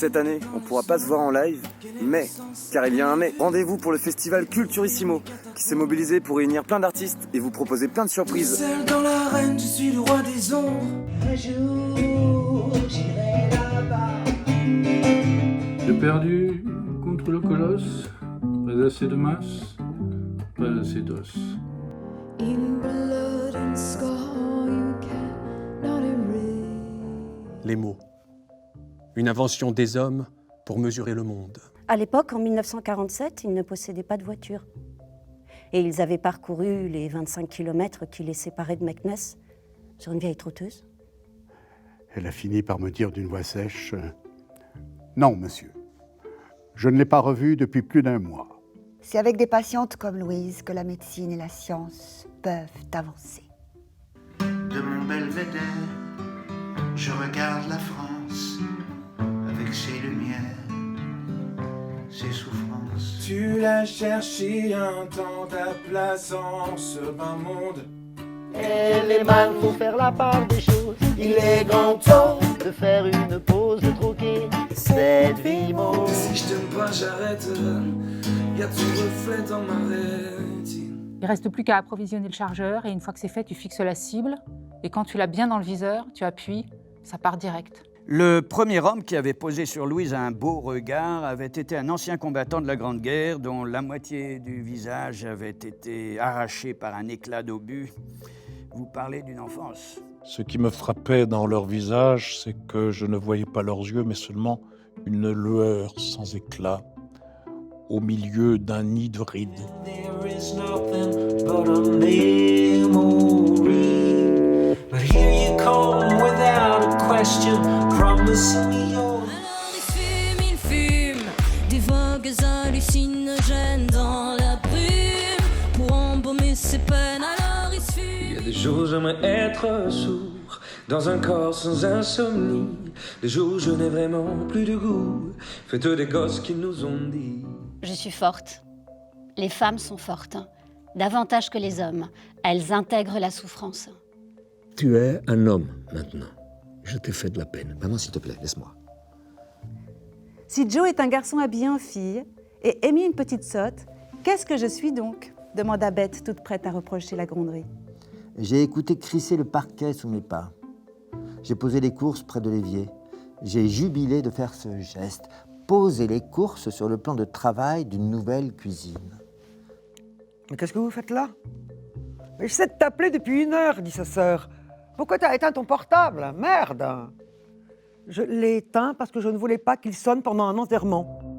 Cette année, on ne pourra pas se voir en live, mais, car il y a un mais, rendez-vous pour le festival Culturissimo, qui s'est mobilisé pour réunir plein d'artistes et vous proposer plein de surprises. Seul dans l'arène, je suis le roi des ombres. Un jour, j'irai là-bas. J'ai perdu contre le colosse, pas assez de masse, pas assez d'os. Les mots. Une invention des hommes pour mesurer le monde. À l'époque, en 1947, ils ne possédaient pas de voiture. Et ils avaient parcouru les 25 kilomètres qui les séparaient de Meknès sur une vieille trotteuse. Elle a fini par me dire d'une voix sèche « Non, monsieur, je ne l'ai pas revue depuis plus d'1 mois. » C'est avec des patientes comme Louise que la médecine et la science peuvent avancer. De mon belvédère, je regarde la France avec ses lumières, ses souffrances. Tu l'as cherché un temps, ta place en ce bas monde. Et les mâles, faut faire la part des choses. Il est grand temps De faire une pause, de troquer cette vie mauve. Si je t'aime pas, j'arrête. Y'a ton reflet dans ma rétine. Il ne reste plus qu'à approvisionner le chargeur et une fois que c'est fait, tu fixes la cible. Et quand tu l'as bien dans le viseur, tu appuies, ça part direct. Le premier homme qui avait posé sur Louise un beau regard avait été un ancien combattant de la Grande Guerre dont la moitié du visage avait été arrachée par un éclat d'obus. Vous parlez d'une enfance. Ce qui me frappait dans leur visage, c'est que je ne voyais pas leurs yeux, mais seulement une lueur sans éclat au milieu d'un nid de rides. There is nothing but a memory. But here you come without a question, promising me your... Alors il fume, des vagues hallucinogènes dans la brume. Pour embaumer ses peines, alors il se fume. Il y a des jours j'aimerais être sourd, dans un corps sans insomnie. Des jours je n'ai vraiment plus de goût, faites des gosses qui nous ont dit. Je suis forte. Les femmes sont fortes, davantage que les hommes. Elles intègrent la souffrance. Tu es un homme maintenant. Je t'ai fait de la peine. Maman, s'il te plaît, laisse-moi. Si Joe est un garçon habillé en fille et Amy une petite sotte, qu'est-ce que je suis donc ? Demanda Bette, toute prête à reprocher la gronderie. J'ai écouté crisser le parquet sous mes pas. J'ai posé les courses près de l'évier. J'ai jubilé de faire ce geste. Poser les courses sur le plan de travail d'une nouvelle cuisine. Mais qu'est-ce que vous faites là? Mais j'essaie de t'appeler depuis 1 heure, dit sa sœur. Pourquoi t'as éteint ton portable? Merde! Je l'ai éteint parce que je ne voulais pas qu'il sonne pendant un enterrement.